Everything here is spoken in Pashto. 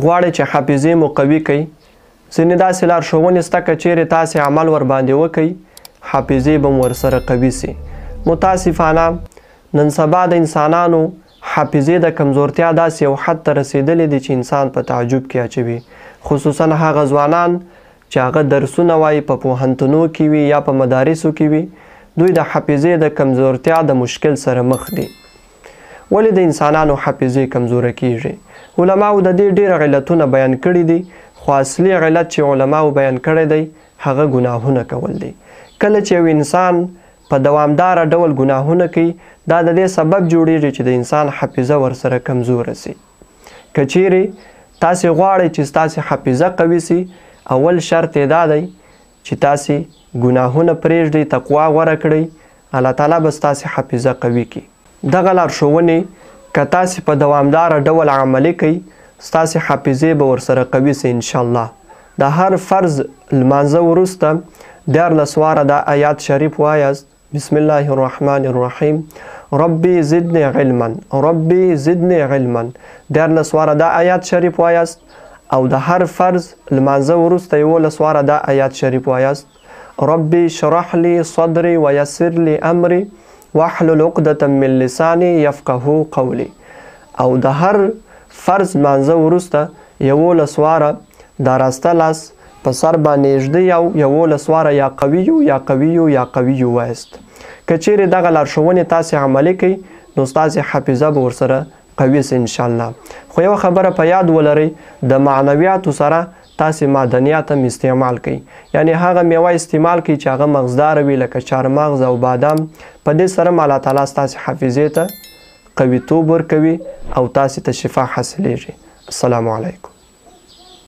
غواړئ چې حافظې مو قوي کړئ، ځینې داسې لارښوونې شته که چیرې تاسې عمل ورباندې وکئ حافظې به مو ورسره قوي سي. متاسفانه نن سبا د انسانانو حافظې د کمزورتیا داسې یو حد ته رسېدلې دي چې انسان په تعجب کې اچوي، خصوصا هغه ځوانان چې هغه درسونه وایي په پوهنتونو کې وي یا په مدارسو کې وي، دوی د حافظې د کمزورتیا د مشکل سره مخ دي. ولې د انسانانو حافظې کمزوره کیږي؟ علماو د دې ډېر علتونه بیان کړي دي، خو اصلي علت چې علماو بیان کړی دی هغه ګناهونه کول دی. کله چې یو انسان په دوامداره ډول ګناهونه کوي دا د دې سبب جوړیږي چې د انسان حافظه ورسره کمزوره سي. که چیرې تاسې غواړئ چې ستاسې حافظه قوي سي، اول شرط یې دا دی چې تاسې ګناهونه پرېږدئ، تقوا غوره کړئ، الله تعالی به ستاسې حافظه قوي کړي. دغه لارښوونې که تاسې په دوامداره ډول عملي کوئ ستاسې حافظې به ورسره قوي سي انشاءالله. د هر فرض لمانځه وروسته 14 واره دا آیات شریف وایاست: بسم الله الرحمن الرحیم ربی زدنی علما، ربی زدنی علما. 14 واره دا آیات شریف وایاست او د هر فرض لمانځه وروسته 11 واره دا آیات شریف وایاست: ربی شرح لی صدری ویسر لی امری واحلل عقدة من لسانی یفقهوا قولی. او د هر فرض لمانځه وروسته 11 واره دا راسته لاس په سر باندې ایږدئ او 11 واره یا قویو یا قویو یا قویو وایست. که چیرې دغه لارښوونې تاسې عملي کوئ نو ستاسې حافظه به ورسره قوي سي انشاءالله. خو یوه خبره په یاد ولرئ، د معنویاتو سره تاسې معدنیات هم استعمال کوئ، یعنی هغه میوه استعمال کوئ چې هغه مغزداره وي لکه چارمغز او بادام. په دې سره هم الله تعالی ستاسې حافظې ته قویتوب ورکوي او تاسې ته شفا حاصلیږي. السلام علیکم.